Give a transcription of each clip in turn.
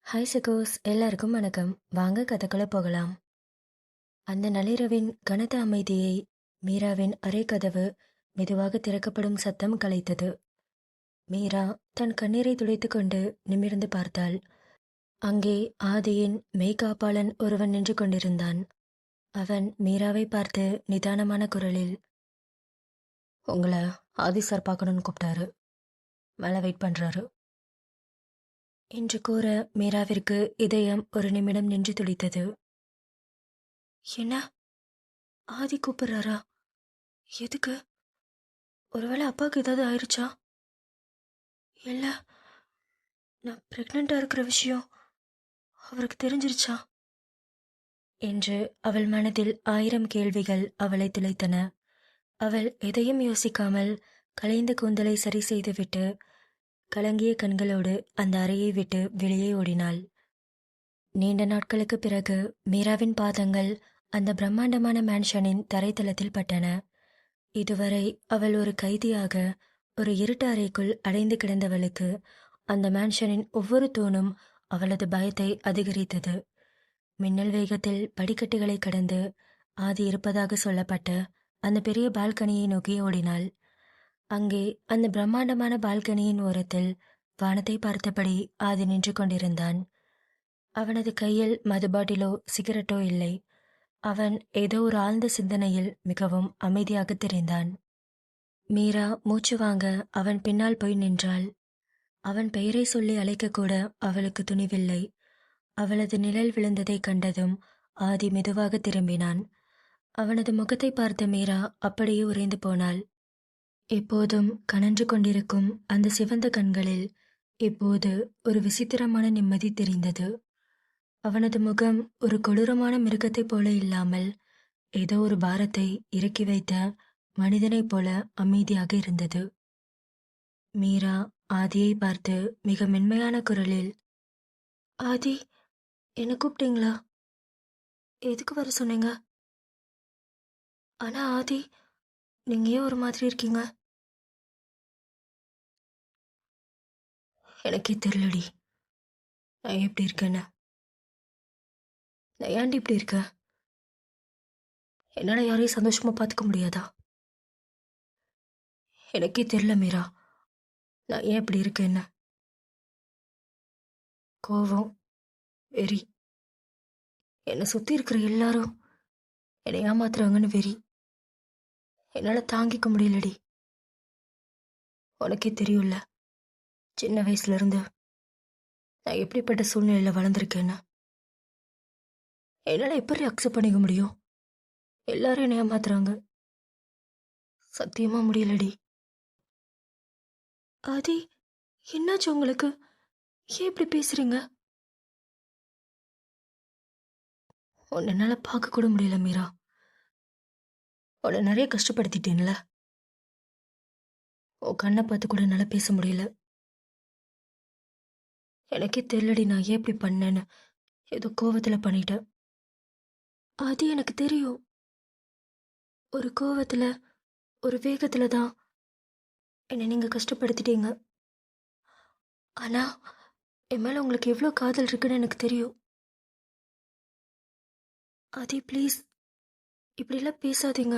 Hi சகோஸ், எல்லாருக்கும் வணக்கம். வாங்க கதைக்குள்ள போகலாம். அந்த நள்ளிரவின் கனத்த அமைதியை மீராவின் அறை கதவு மெதுவாக திறக்கப்படும் சத்தம் கலைத்தது. மீரா தன் கண்ணீரை துடைத்துக்கொண்டு நிமிர்ந்து பார்த்தாள். அங்கே ஆதியின் மெய்காப்பாளன் ஒருவன் நின்று கொண்டிருந்தான். அவன் மீராவை பார்த்து நிதானமான குரலில், உங்களை ஆதி சார் பார்க்கணும்னு கூப்பிட்டாரு, மேலே வெயிட் பண்றாரு என்று கூற மீராவிற்கு இதயம் ஒரு நிமிடம் நின்று துடித்தது. என்ன, ஆதி கூப்பிடுறாரா? எதுக்கு? ஒருவேளை அப்பாவுக்கு ஏதாவது ஆயிடுச்சா? இல்லை, நான் ப்ரெக்னெண்ட்டாக இருக்கிற விஷயம் அவருக்கு தெரிஞ்சிருச்சா என்று அவள் மனதில் 1000 கேள்விகள் அவளை துளைத்தன. அவள் எதையும் யோசிக்காமல் கலைந்த கூந்தலை சரி செய்துவிட்டு கலங்கிய கண்களோடு அந்த அறையை விட்டு வெளியே ஓடினாள். நீண்ட நாட்களுக்கு பிறகு மீராவின் பாதங்கள் அந்த பிரம்மாண்டமான மேன்ஷனின் தரைத்தளத்தில் பட்டன. இதுவரை அவள் ஒரு கைதியாக ஒரு இருட்டு அறைக்குள் அடைந்து கிடந்தவளுக்கு அந்த மேன்ஷனின் ஒவ்வொரு தூணும் அவளது பயத்தை அதிகரித்தது. மின்னல் வேகத்தில் படிக்கட்டுகளை கடந்து ஆதி இருப்பதாக சொல்லப்பட்ட அந்த பெரிய பால்கனியை நோக்கி ஓடினாள். அங்கே அந்த பிரம்மாண்டமான பால்கனியின் ஓரத்தில் வானத்தை பார்த்தபடி ஆதி நின்று கொண்டிருந்தான். அவனது கையில் மது பாட்டிலோ சிகரெட்டோ இல்லை. அவன் ஏதோ ஒரு ஆழ்ந்த சிந்தனையில் மிகவும் அமைதியாக தெரிந்தான். மீரா மூச்சு வாங்க அவன் பின்னால் போய் நின்றாள். அவன் பெயரை சொல்லி அழைக்கக்கூட அவளுக்கு துணிவில்லை. அவளது நிழல் விழுந்ததை கண்டதும் ஆதி மெதுவாக திரும்பினான். அவனது முகத்தை பார்த்த மீரா அப்படியே உறைந்து போனாள். எப்போதும் கனன்று கொண்டிருக்கும் அந்த சிவந்த கண்களில் இப்போது ஒரு விசித்திரமான நிம்மதி தெரிந்தது. அவனது முகம் ஒரு கொடூரமான மிருகத்தைப் போல இல்லாமல் ஏதோ ஒரு பாரத்தை இறக்கி வைத்த மனிதனைப் போல அமைதியாக இருந்தது. மீரா ஆதியை பார்த்து மிக மென்மையான குரலில், ஆதி, என்ன கூப்பிட்டீங்களா? எதுக்கு வர சொன்னீங்க? ஆனா ஆதி, நீங்க ஏன் ஒரு மாதிரி இருக்கீங்க? எனக்கே தெரியலடி நான் எப்படி இருக்கேன்னு. நான் ஏன்டி இப்படி இருக்க? என்னால யாரையும் சந்தோஷமா பார்த்துக்க முடியாதா? எனக்கே தெரியல மீரா, நான் ஏன் இப்படி இருக்கேன்னு. கோவம், வெறி, என்னை சுற்றி இருக்கிற எல்லாரும் என்னை ஏமாத்துறாங்கன்னு வெறி. என்னால் தாங்கிக்க முடியலடி. உனக்கே தெரியும்ல, சின்ன வயசுலேருந்து நான் எப்படிப்பட்ட சூழ்நிலையில் வளர்ந்துருக்கேன்னு. என்னால் எப்படி அக்செப்ட் பண்ணிக்க முடியும்? எல்லாரும் என்னை ஏமாத்துறாங்க. சத்தியமாக முடியலடி. ஆதி, என்னாச்சு உங்களுக்கு? ஏன் இப்படி பேசுறீங்க? உன்னை என்னால் பார்க்க கூட முடியல மீரா. உன்னை நிறைய கஷ்டப்படுத்திட்டேன்ல. உன் கண்ணை பார்த்து கூட என்னால் பேச முடியல. எனக்கே தெரியலடி நான் ஏன் இப்படி பண்ணேன்னு. ஏதோ கோவத்தில் பண்ணிட்டேன். அது எனக்கு தெரியும். ஒரு கோவத்தில், ஒரு வேகத்தில் தான் என்னை நீங்கள் கஷ்டப்படுத்திட்டீங்க. ஆனால் என் மேலே உங்களுக்கு எவ்வளோ காதல் இருக்குன்னு எனக்கு தெரியும். ஆதி, ப்ளீஸ் இப்படிலாம் பேசாதீங்க.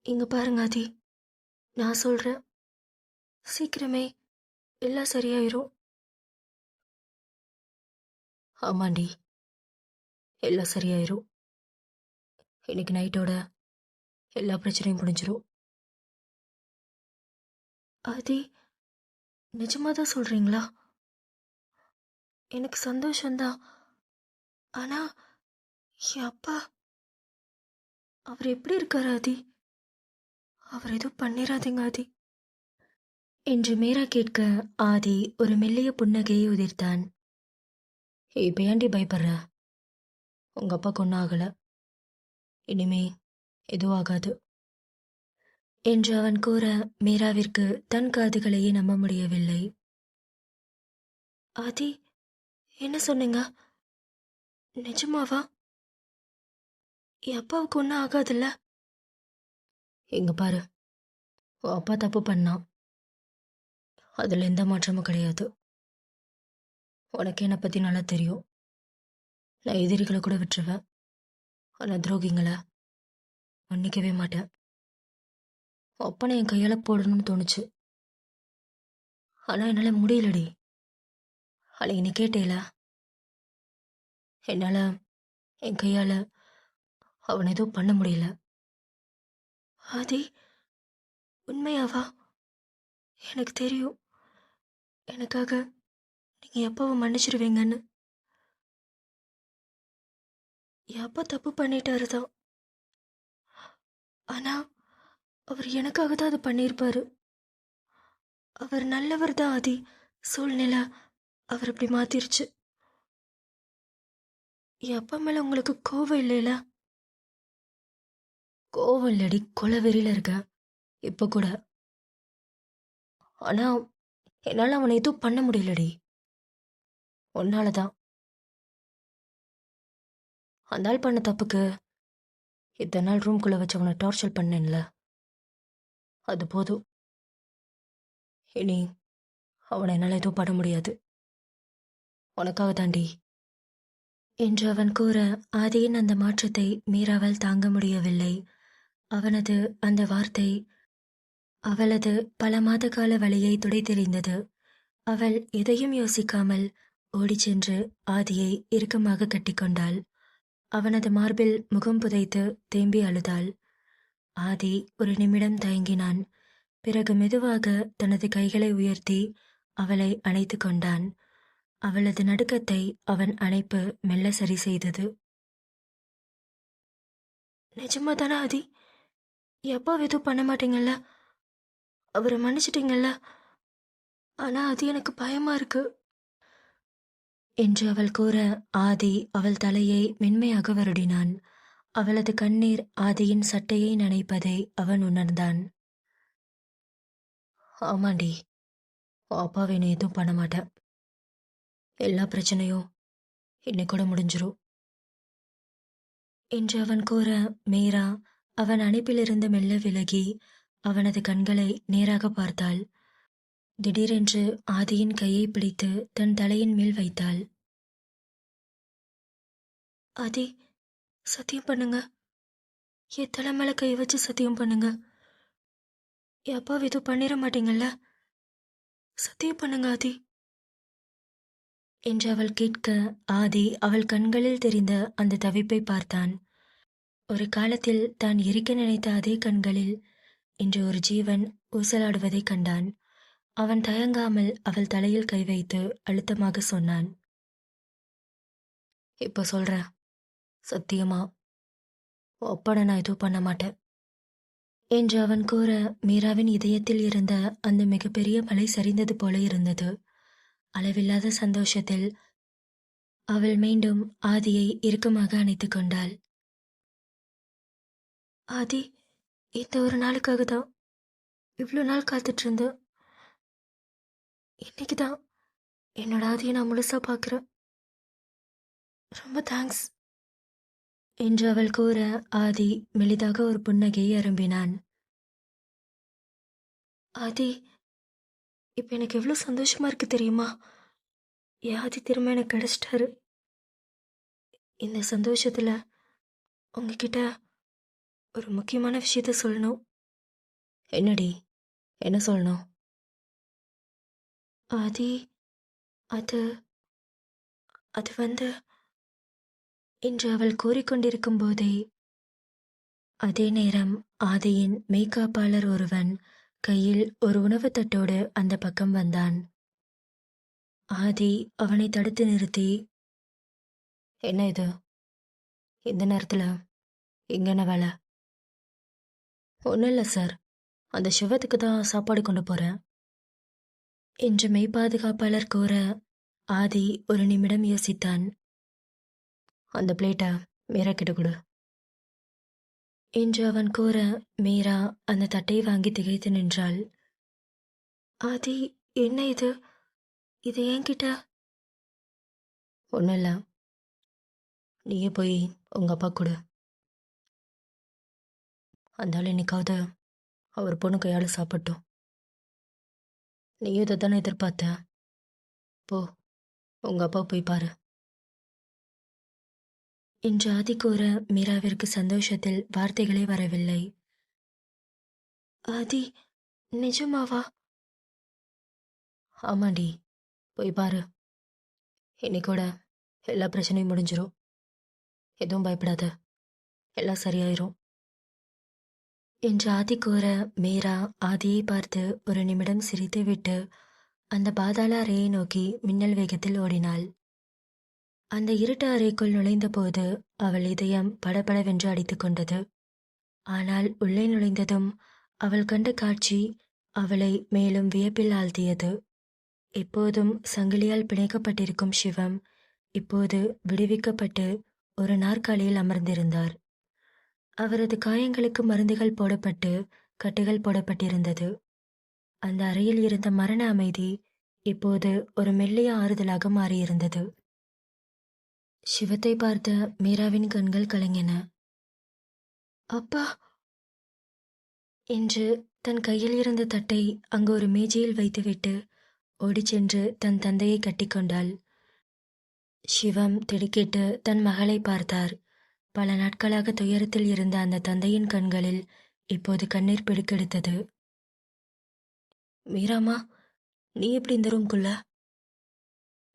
இங்கே பாருங்க ஆதி, நான் சொல்கிறேன், சீக்கிரமே எல்லாம் சரியாயிரும். ஆமாண்டி, எல்லாம் சரியாயிரும். இன்னைக்கு நைட்டோட எல்லா பிரச்சனையும் முடிஞ்சிடும். ஆதி, நிஜமாக தான் சொல்கிறீங்களா? எனக்கு சந்தோஷந்தான். ஆனால் என் அப்பா, அவர் எப்படி இருக்கார் ஆதி? அவர் எதுவும் பண்ணிடாதீங்க ஆதி என்று மீரா கேட்க ஆதி ஒரு மெல்லிய புன்னகையை உதிர்த்தான். இப்போ ஏன்டி பயப்படுற? உங்கள் அப்பா ஒன்றும் ஆகலை, இனிமே எதுவும் ஆகாது என்று அவன் கூற மீராவிற்கு தன் காதுகளையே நம்ப முடியவில்லை. ஆதி, என்ன சொன்னீங்க? நிஜமாவா? என் அப்பாவுக்கு ஒன்றும் ஆகாதுல்ல? இங்க பாரு, உன் அப்பா தப்பு பண்ணான், அதில் எந்த மாற்றமும் கிடையாது. உனக்கு என்னை பற்றி நல்லா தெரியும். நான் எதிரிகளை கூட விட்டுருவேன். ஆனால் துரோகிங்களை மன்னிக்கவே மாட்டேன். அப்பனை என் கையால் போடணும்னு தோணுச்சு. ஆனால் என்னால் முடியலடி. அன்னைக்கு நீ கேட்டேல, என்னால் என் கையால் அவனை எதுவும் பண்ண முடியல. ஆதி, உண்மையாவா? எனக்கு தெரியும் எனக்காக நீங்கள் எப்பவும் மன்னிச்சிடுவீங்கன்னு. என் அப்பா தப்பு பண்ணிட்டாரு தான். ஆனால் அவர் எனக்காக தான் அது பண்ணியிருப்பாரு. அவர் நல்லவர் தான் ஆதி. சூழ்நிலை அவர் இப்படி மாத்திருச்சு. என் அப்பா மேலே உங்களுக்கு கோவம் இல்லைல? கோவம் இல்லடி, கொலவெறியில் இருக்க இப்போ கூட. ஆனால் என்னால் அவனை எதுவும் பண்ண முடியலடி. உன்னால தான். அந்த ஆள் பண்ண தப்புக்கு இத்தனை நாள் ரூம்குள்ளே வச்சு அவனை டார்ச்சர் பண்ணேன்ல, அது போதும். இனி அவனை என்னால் எதுவும் பண்ண முடியாது. உனக்காக தாண்டி என்று அவன் கூற, ஆதியின் அந்த மாற்றத்தை மீராவால் தாங்க முடியவில்லை. அவனது அந்த வார்த்தை அவளது பல மாத கால வலியை துடைத்தெறிந்தது. அவள் எதையும் யோசிக்காமல் ஓடிச் சென்று ஆதியை இறுக்கமாக கட்டிக்கொண்டாள். அவனது மார்பில் முகம் புதைத்து தேம்பி அழுதாள். ஆதி ஒரு நிமிடம் தயங்கினான். பிறகு மெதுவாக தனது கைகளை உயர்த்தி அவளை அணைத்து கொண்டான். அவளது நடுக்கத்தை அவன் அணைப்பு மெல்ல சரி செய்தது. நிஜமா தானே ஆதி? எப்போ எதுவும் பண்ண மாட்டீங்கல்ல? அவரை மன்னிச்சிட்டீங்கல்ல? ஆனா அது எனக்கு பயமா இருக்கு என்று அவள் கூற, ஆதி அவள் தலையை மென்மையாக வருடினான். அவளது கண்ணீர் ஆதியின் சட்டையை நனைப்பதை அவன் உணர்ந்தான். ஆமாண்டி, அப்பாவை நீ எதுவும் பண்ண மாட்டேன். எல்லா பிரச்சனையும் இன்னைக்கூட முடிஞ்சிரும் என்று அவன் கூற, மீரா அவன் அணைப்பிலிருந்து மெல்ல விலகி அவனது கண்களை நேராக பார்த்தாள். திடீரென்று ஆதியின் கையை பிடித்து தன் தலையின் மேல் வைத்தாள். ஆதி, சத்தியம் பண்ணுங்க. என் தலை மேல கை வச்சு சத்தியம் பண்ணுங்க. என் அப்பாவை எதுவும் பண்ணிட மாட்டீங்கல்ல? சத்தியம் பண்ணுங்க ஆதி என்று அவள் கேட்க, ஆதி அவள் கண்களில் தெரிந்த அந்த தவிப்பை பார்த்தான். ஒரு காலத்தில் தான் எரிக்க நினைத்த அதே கண்களில் இன்று ஒரு ஜீவன் ஊசலாடுவதைக் கண்டான். அவன் தயங்காமல் அவள் தலையில் கை வைத்து அழுத்தமாக சொன்னான். இப்போ சொல்ற, சத்தியமா ஒப்பனை நான் எதுவும் பண்ண மாட்டேன் என்று அவன் கூற, மீராவின் இதயத்தில் இருந்த அந்த மிகப்பெரிய மலை சரிந்தது போல இருந்தது. அளவில்லாத சந்தோஷத்தில் அவள் மீண்டும் ஆதியை இறுக்கமாக அணைத்து கொண்டாள். ஆதி, இந்த ஒரு நாளுக்காக தான் இவ்வளோ நாள் காத்துட்டு இருந்தேன். இன்னைக்கு தான் என்னோட ஆதியை நான் முழுசா பார்க்குறேன். ரொம்ப தேங்க்ஸ் என்று அவள் கூற, ஆதி மெலிதாக ஒரு புன்னகையை அரும்பினான். ஆதி, இப்போ எனக்கு எவ்வளோ சந்தோஷமா இருக்கு தெரியுமா? என் ஆதி திரும்ப எனக்கு கிடைச்சிட்டாரு. இந்த சந்தோஷத்தில் உங்ககிட்ட ஒரு முக்கியமான விஷயத்த சொல்லணும். என்னடி, என்ன சொல்லணும்? ஆதி, அது அது வந்து என்று அவள் கூறிக்கொண்டிருக்கும் போதே அதே நேரம் ஆதியின் மெய்காப்பாளர் ஒருவன் கையில் ஒரு உணவு தட்டோடு அந்த பக்கம் வந்தான். ஆதி அவனை தடுத்து நிறுத்தி, என்ன இது, இந்த நேரத்தில் இங்க என்ன வேலை? ஒன்றும் இல்லை சார், அந்த சிவத்துக்கு தான் சாப்பாடு கொண்டு போகிறேன் என்று மெய்பாதுகாப்பாளர் கூற, ஆதி ஒரு நிமிடம் யோசித்தான். அந்த பிளேட்டை மீரா கிட்ட கொடு என்று அவன் கூற, மீரா அந்த தட்டை வாங்கி திகைத்து நின்றாள். ஆதி, என்ன இது, இது என்கிட்ட? ஒன்றும் இல்லை, நீயே போய் உங்கள் அப்பா கொடு. அந்த ஆள் இன்னைக்காவது அவர் பொண்ணு கையால் சாப்பிட்டோம். நீயும் இதை தானே எதிர்பார்த்த? போ, உங்க அப்பா போய் பாரு என்று ஆதி கூற மீராவிற்கு சந்தோஷத்தில் வார்த்தைகளே வரவில்லை. ஆதி, நிஜமாவா? ஆமாண்டி, போய் பாரு. இன்னைக்கூட எல்லா பிரச்சனையும் முடிஞ்சிரும். எதுவும் பயப்படாத, எல்லாம் சரியாயிரும் என்று ஆதி கூற மீரா ஆதியை பார்த்து ஒரு நிமிடம் சிரித்துவிட்டு அந்த பாதாள அறையை நோக்கி மின்னல் வேகத்தில் ஓடினாள். அந்த இருட்டு அறைக்குள் நுழைந்தபோது அவள் இதயம் படபடவென்று அடித்துக் கொண்டது. ஆனால் உள்ளே நுழைந்ததும் அவள் கண்ட காட்சி அவளை மேலும் வியப்பில் ஆழ்த்தியது. எப்போதும் சங்கிலியால் பிணைக்கப்பட்டிருக்கும் சிவம் இப்போது விடுவிக்கப்பட்டு ஒரு நாற்காலியில் அமர்ந்திருந்தார். அவரது காயங்களுக்கு மருந்துகள் போடப்பட்டு கட்டுகள் போடப்பட்டிருந்தது. அந்த அறையில் இருந்த மரண அமைதி இப்போது ஒரு மெல்லிய ஆறுதலாக மாறியிருந்தது. சிவத்தை பார்த்த மீராவின் கண்கள் கலங்கின. அப்பா என்று தன் கையில் இருந்த தட்டை அங்கு ஒரு மேஜையில் வைத்துவிட்டு ஓடிச் சென்று தன் தந்தையை கட்டிக்கொண்டாள். சிவம் திடுக்கிட்டு தன் மகளை பார்த்தார். பல நாட்களாக துயரத்தில் இருந்த அந்த தந்தையின் கண்களில் இப்போது கண்ணீர் பிடிக்கெடுத்தது. மீராமா, நீ எப்படி இந்த ரூம்குள்ள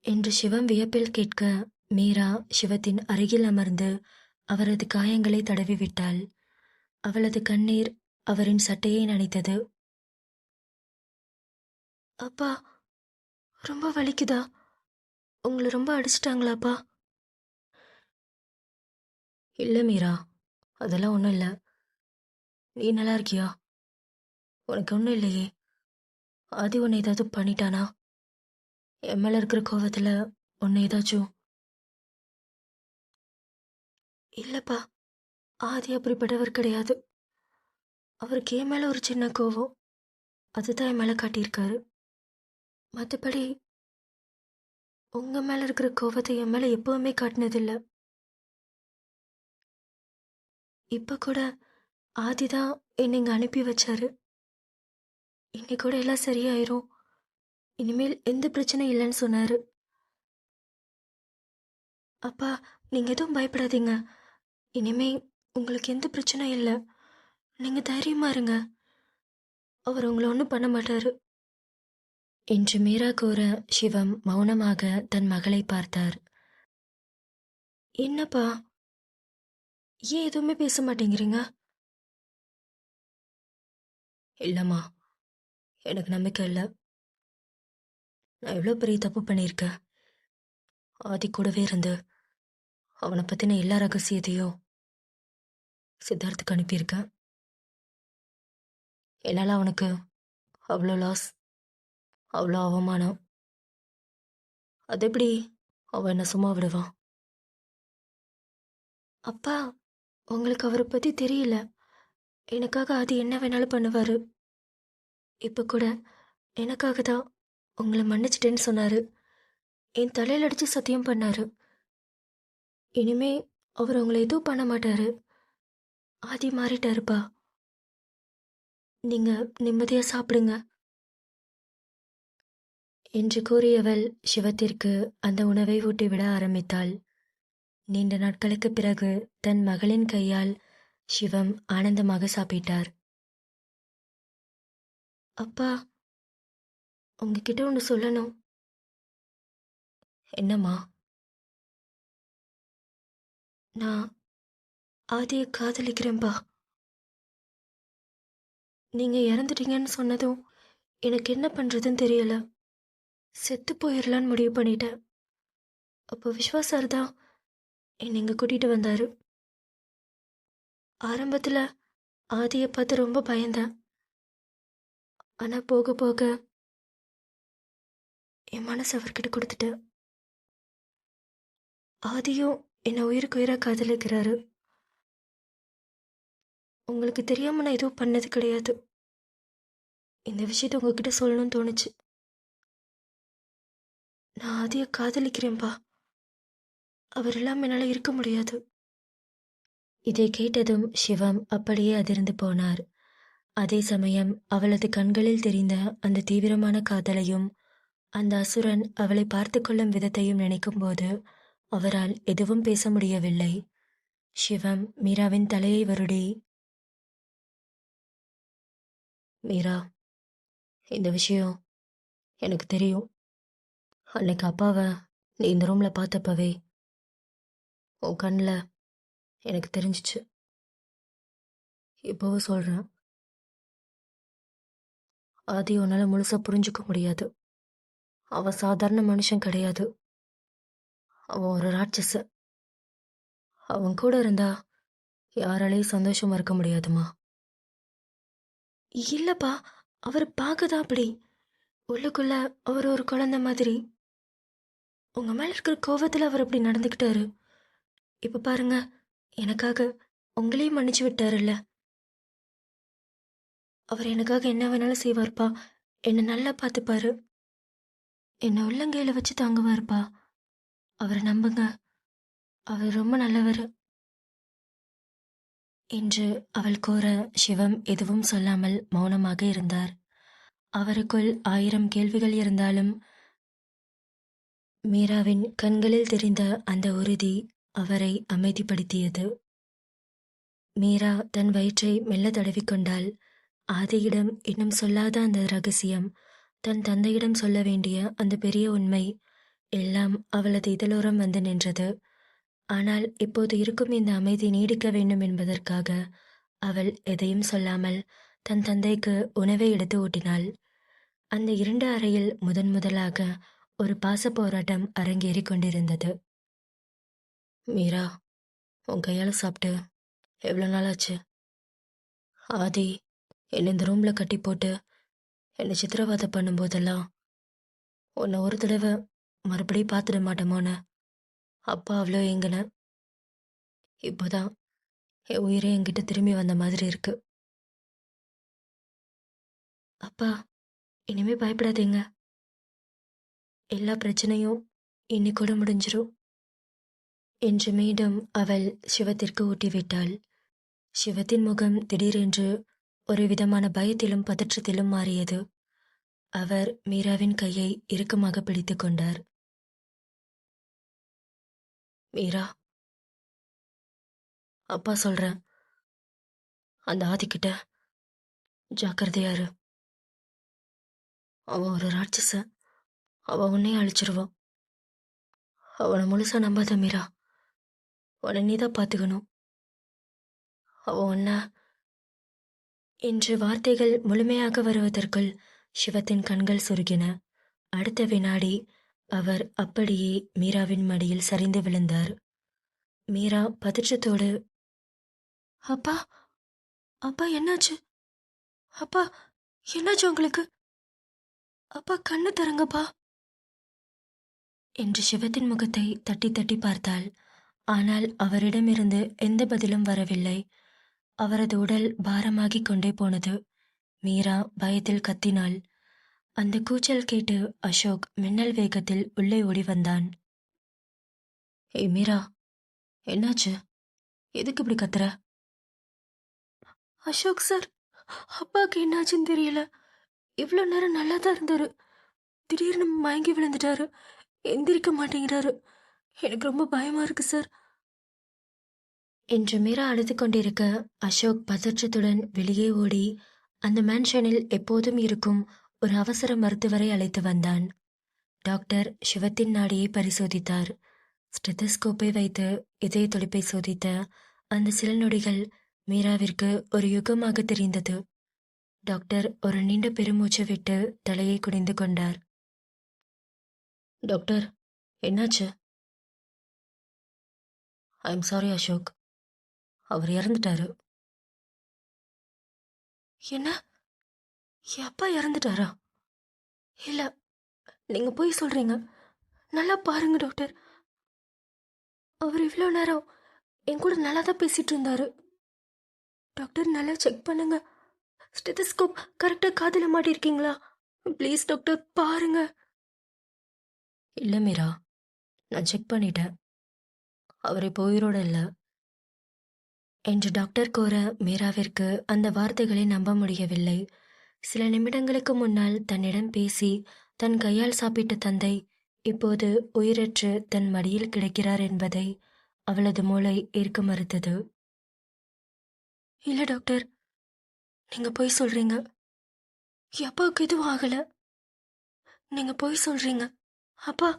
என்று சிவம் வியப்பில் கேட்க மீரா சிவத்தின் அருகில் அமர்ந்து அவரது காயங்களை தடவி விட்டாள். அவளது கண்ணீர் அவரின் சட்டையை நனைத்தது. அப்பா, ரொம்ப வலிக்குதா? உங்களை ரொம்ப அடிச்சிட்டாங்களாப்பா? இல்லை மீரா, அதெல்லாம் ஒன்றும் இல்லை. நீ நல்லா இருக்கியா? உனக்கு ஒன்றும் இல்லையே. ஆதி உன்னை ஏதாவது பண்ணிட்டானா? என் மேலே இருக்கிற கோவத்தில் உன்னை ஏதாச்சும்? இல்லைப்பா, ஆதி அப்படிப்பட்டவர் கிடையாது. அவருக்கு என் மேலே ஒரு சின்ன கோவம், அதுதான் என் மேலே காட்டியிருக்காரு. மற்றபடி உங்கள் மேலே இருக்கிற கோவத்தை என் மேலே எப்போவுமே காட்டினதில்லை. இப்போ கூட ஆதிதான் என்னை இங்கே அனுப்பி வச்சாரு. இன்னைக்கு கூட எல்லாம் சரியாயிரும், இனிமேல் எந்த பிரச்சனையும் இல்லைன்னு சொன்னாரு. அப்பா, நீங்கள் எதுவும் பயப்படாதீங்க. இனிமே உங்களுக்கு எந்த பிரச்சனையும் இல்லை. நீங்கள் தைரியமாக இருங்க. அவர் உங்களை ஒன்றும் பண்ண மாட்டாரு என்று மீரா கூற சிவம் மௌனமாக தன் மகளை பார்த்தார். என்னப்பா, ஏன் எதுவுமே பேச மாட்டேங்கிறீங்க? இல்லைம்மா, எனக்கு நம்பிக்கை இல்லை. நான் எவ்வளோ பெரிய தப்பு பண்ணியிருக்கேன். ஆதி கூடவே இருந்து அவனை பற்றின எல்லா ரகசியத்தையும் சித்தார்த்துக்கு அனுப்பியிருக்கேன். என்னால் அவனுக்கு அவ்வளோ லாஸ், அவ்வளோ அவமானம். அது எப்படி அவன் என்னை சும்மா விடுவான்? அப்பா, உங்களுக்கு அவரை பற்றி தெரியல. எனக்காக ஆதி என்ன வேணாலும் பண்ணுவார். இப்போ கூட எனக்காக தான் உங்களை மன்னிச்சிட்டேன்னு சொன்னார். என் தலையில் அடித்து சத்தியம் பண்ணார். இனிமே அவர் உங்களை எதுவும் பண்ண மாட்டார். ஆதி மாறிட்டாருப்பா. நீங்கள் நிம்மதியாக சாப்பிடுங்க என்று கூறியவள் சிவத்திற்கு அந்த உணவை ஊட்டிவிட ஆரம்பித்தாள். நீண்ட நாட்களுக்கு பிறகு தன் மகளின் கையால் சிவம் ஆனந்தமாக சாப்பிட்டார். அப்பா, உங்ககிட்ட ஒன்று சொல்லணும். என்னம்மா? நான் ஆதியை காதலிக்கிறேன்பா. நீங்கள் இறந்துட்டீங்கன்னு சொன்னதும் எனக்கு என்ன பண்ணுறதுன்னு தெரியல. செத்து போயிடலான்னு முடிவு பண்ணிட்டேன். அப்போ விஸ்வாசார் தான் என்னை இங்கே கூட்டிகிட்டு வந்தார். ஆரம்பத்தில் ஆதியை பார்த்து ரொம்ப பயந்தேன். ஆனால் போக போக என் மனசு அவர்கிட்ட கொடுத்துட்டேன். ஆதியும் என்னை உயிருக்கு உயிராக காதலிக்கிறாரு. உங்களுக்கு தெரியாமல் நான் எதுவும் பண்ணது கிடையாது. இந்த விஷயத்தை உங்ககிட்ட சொல்லணும்னு தோணுச்சு. நான் ஆதியை காதலிக்கிறேன்பா. அவர் இல்லாமல் என்னால் இருக்க முடியாது. இதை கேட்டதும் சிவம் அப்படியே அதிர்ந்து போனார். அதே சமயம் அவளது கண்களில் தெரிந்த அந்த தீவிரமான காதலையும் அந்த அசுரன் அவளை பார்த்து கொள்ளும் விதத்தையும் நினைக்கும்போது அவரால் எதுவும் பேச முடியவில்லை. சிவம் மீராவின் தலையை வருடி, மீரா, இந்த விஷயம் எனக்கு தெரியும். அன்னைக்கு அப்பாவை நீ இந்த ரூம்ல பார்த்தப்பவே உன் கண்ணில் எனக்கு தெரிஞ்சிச்சு. இப்போவும் சொல்கிறேன், ஆதி உன்னால் முழுசாக புரிஞ்சுக்க முடியாது. அவன் சாதாரண மனுஷன் கிடையாது. அவன் ஒரு ராட்சச. அவன் கூட இருந்தா யாராலையும் சந்தோஷமா இருக்க முடியாதுமா. இல்லப்பா, அவர் பார்க்கதான் அப்படி. உள்ளுக்குள்ள அவர் ஒரு குழந்தை மாதிரி. உங்க மேல இருக்கிற கோவத்துல அவர் அப்படி நடந்துக்கிட்டாரு. இப்ப பாருங்க, எனக்காக உங்களையும் மன்னிச்சு விட்டாருல்ல. அவர் எனக்காக என்ன வேணாலும் செய்வார்ப்பா. என்னை நல்லா பார்த்துப்பாரு. என்னை உள்ளங்கையில வச்சு தாங்குவார்ப்பா. அவரை நம்புங்க. அவர் ரொம்ப நல்லவர் என்று அவள் கூற சிவம் எதுவும் சொல்லாமல் மௌனமாக இருந்தார். அவருக்குள் 1000 கேள்விகள் இருந்தாலும் மீராவின் கண்களில் தெரிந்த அந்த உறுதி அவரை அமைதிப்படுத்தியது. மீரா தன் வயிற்றை மெல்ல தடவிக்கொண்டாள். ஆதியிடம் இன்னும் சொல்லாத அந்த ரகசியம், தன் தந்தையிடம் சொல்ல வேண்டிய அந்த பெரிய உண்மை எல்லாம் அவளது இதழோரம் வந்து நின்றது. ஆனால் இப்போது இருக்கும் இந்த அமைதி நீடிக்க வேண்டும் என்பதற்காக அவள் எதையும் சொல்லாமல் தன் தந்தைக்கு உணவை எடுத்து ஊட்டினாள். அந்த 2 அறையில் முதலாக ஒரு பாச போராட்டம் அரங்கேறி கொண்டிருந்தது. மீரா, உன் கையால் சாப்பிட்டு எவ்வளோ நாள் ஆச்சு? ஆதி என்னை இந்த ரூமில் கட்டி போட்டு என்னை சித்திரவதை பண்ணும்போதெல்லாம் உன்னை ஒரு தடவை மறுபடியும் பார்த்துட மாட்டோமோன்னு அப்பா அவ்வளோ ஏங்கின. இப்போதான் என் உயிரே என்கிட்ட திரும்பி வந்த மாதிரி இருக்கு. அப்பா, இனிமே பயப்படாதீங்க. எல்லா பிரச்சனையும் இன்னைக்கூட முடிஞ்சிரும் என்று மீண்டும் அவள் சிவத்திற்கு ஊட்டிவிட்டாள். சிவத்தின் முகம் திடீரென்று ஒரு விதமான பயத்திலும் பதற்றத்திலும் மாறியது. அவர் மீராவின் கையை இறுக்கமாக பிடித்து கொண்டார். மீரா, அப்பா சொல்றேன், அந்த ஆதிக்கிட்ட ஜாக்கிரதையாரு. அவன் ஒரு ராட்சச. அவன் உன்னையே அழிச்சிருவான். அவனை முழுசா நம்பாத மீரா. உன்னை நீதான் பார்த்துக்கணும். அவன் உன்ன என்று வார்த்தைகள் முழுமையாக வருவதற்குள் சிவத்தின் கண்கள் சுருங்கின. அடுத்த வினாடி அவர் அப்படியே மீராவின் மடியில் சரிந்து விழுந்தார். மீரா பதற்றத்தோடு, அப்பா, அப்பா என்னாச்சு? அப்பா, என்னாச்சு உங்களுக்கு? அப்பா கண்ணு தரங்கப்பா என்று சிவத்தின் முகத்தை தட்டி தட்டி பார்த்தாள். ஆனால் அவரிடமிருந்து எந்த பதிலும் வரவில்லை. அவரது உடல் பாரமாகிக் கொண்டே போனது. மீரா பயத்தில் கத்தினாள். அந்த கூச்சல் கேட்டு அசோக் மின்னல் வேகத்தில் உள்ளே ஓடி வந்தான். ஏய் மீரா, என்னாச்சு? எதுக்கு இப்படி கத்துற? அசோக் சார், அப்பாவுக்கு என்னாச்சுன்னு தெரியல. இவ்வளோ நேரம் நல்லா தான் இருந்தாரு. திடீர்னு மயங்கி விழுந்துட்டாரு. எந்திரிக்க மாட்டேங்கிறாரு. எனக்கு ரொம்ப பயமா இருக்கு சார் என்று மீரா அழுது கொண்டிருக்க அசோக் பதற்றத்துடன் வெளியே ஓடி அந்த மேன்ஷனில் எப்போதும் இருக்கும் ஒரு அவசர மருத்துவரை அழைத்து வந்தான். டாக்டர் சிவத்தின் நாடியை பரிசோதித்தார். ஸ்டெத்தஸ்கோப்பை வைத்து இதய துடிப்பை சோதித்த அந்த சில நொடிகள் மீராவிற்கு ஒரு யுகமாக தெரிந்தது. டாக்டர் ஒரு நீண்ட பெருமூச்சு விட்டு தலையை குனிந்து கொண்டார். டாக்டர், என்னாச்சு? ஐ எம் சாரி அசோக், அவர் இறந்துட்டாரு. என்ன? என் அப்பா இறந்துட்டாரா? இல்ல, நீங்க போய் சொல்றீங்க. நல்லா பாருங்க டாக்டர். அவர் இவ்வளோ நேரம் என் கூட நல்லா தான் பேசிட்டு இருந்தாரு. டாக்டர், நல்லா செக் பண்ணுங்க. ஸ்டெத்தஸ்கோப் கரெக்டாக காதில் மாட்டிருக்கீங்களா? ப்ளீஸ் டாக்டர், பாருங்க. இல்லை மீரா, நான் செக் பண்ணிட்டேன். அவர் இப்போ உயிரோடு இல்லை என்று டாக்டர் கூற மீராவிற்கு அந்த வார்த்தைகளை நம்ப முடியவில்லை. சில நிமிடங்களுக்கு முன்னால் தன்னிடம் பேசி தன் கையால் சாப்பிட்ட தந்தை இப்போது உயிரற்று தன் மடியில் கிடக்கிறார் என்பதை அவளது மூளை ஏற்க மறுத்தது. இல்ல டாக்டர், நீங்க பொய் சொல்றீங்க. அப்பாவுக்கு எதுவும் ஆகல. நீங்க பொய் சொல்றீங்க. அப்பா,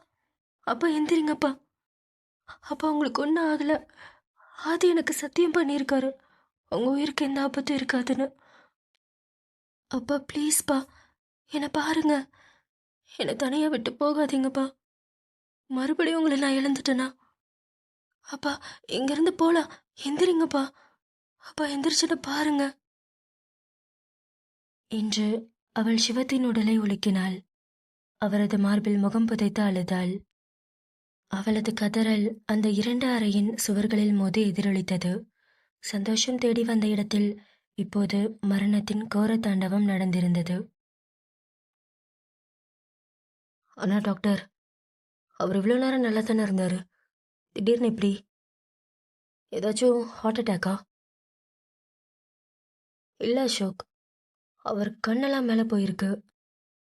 அப்பா எந்திரிங்கப்பா. அப்பா உங்களுக்கு ஒன்றும் ஆகல. ஆதி எனக்கு சத்தியம் பண்ணியிருக்காரு உங்க உயிருக்கு எந்த ஆபத்தும் இருக்காதுன்னு. அப்பா ப்ளீஸ்ப்பா, என்னை பாருங்க. என்னை தனியாக விட்டு போகாதீங்கப்பா. மறுபடியும் உங்களை நான் இழந்துட்டேனா? அப்பா, இங்கேருந்து போகலாம். எந்திரிங்கப்பா. அப்பா எந்திரிச்சுட்டு பாருங்க என்று அவள் சிவத்தின் உடலை உலுக்கினாள். அவரது மார்பில் முகம் புதைத்து அழுதாள். அவளது கதறல் அந்த இரண்டு அறையின் சுவர்களில் மோதி எதிரொலித்தது. சந்தோஷம் தேடி வந்த இடத்தில் இப்போது மரணத்தின் கோர தாண்டவம் நடந்திருந்தது. ஆனா டாக்டர், அவர் இவ்வளோ நேரம் நல்லா தானே இருந்தாரு. திடீர்னு இப்படி ஏதாச்சும் ஹார்ட் அட்டாக்கா? இல்லை அசோக், அவர் கண்ணெல்லாம் மேலே போயிருக்கு.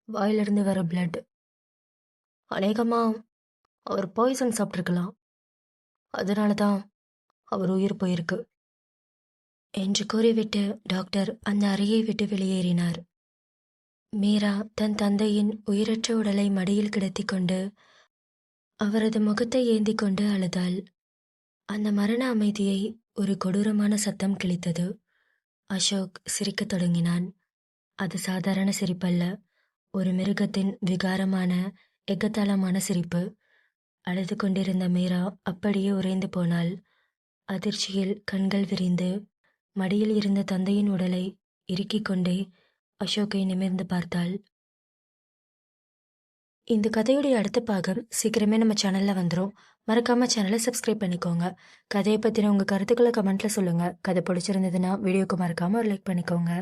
வாயிலிருந்து வர பிளட். அநேகமா அவர் பாய்சன் சாப்பிட்ருக்கலாம். அதனால தான் அவர் உயிர் போயிருக்கு என்று கூறிவிட்டு டாக்டர் அந்த அறையை விட்டு வெளியேறினார். மீரா தன் தந்தையின் உயிரற்ற உடலை மடியில் கிடத்தி கொண்டு அவரது முகத்தை ஏந்தி கொண்டு அழுதாள். அந்த மரண அமைதியை ஒரு கொடூரமான சத்தம் கிழித்தது. அசோக் சிரிக்கத் தொடங்கினான். அது சாதாரண சிரிப்பல்ல, ஒரு மிருகத்தின் விகாரமான எகத்தாளமான சிரிப்பு. அழுது கொண்டிருந்த மீரா அப்படியே உறைந்து போனாள். அதிர்ச்சியில் கண்கள் விரிந்து மடியில் இருந்த தந்தையின் உடலை இறுக்கிக் கொண்டே அசோக்கை நிமிர்ந்து பார்த்தாள். இந்த கதையுடைய அடுத்த பாகம் சீக்கிரமே நம்ம சேனல்ல வந்துடும். மறக்காம சேனலை சப்ஸ்கிரைப் பண்ணிக்கோங்க. கதையை பற்றின உங்கள் கருத்துக்களை கமெண்ட்ல சொல்லுங்க. கதை பிடிச்சிருந்ததுன்னா வீடியோக்கு மறக்காம ஒரு லைக் பண்ணிக்கோங்க.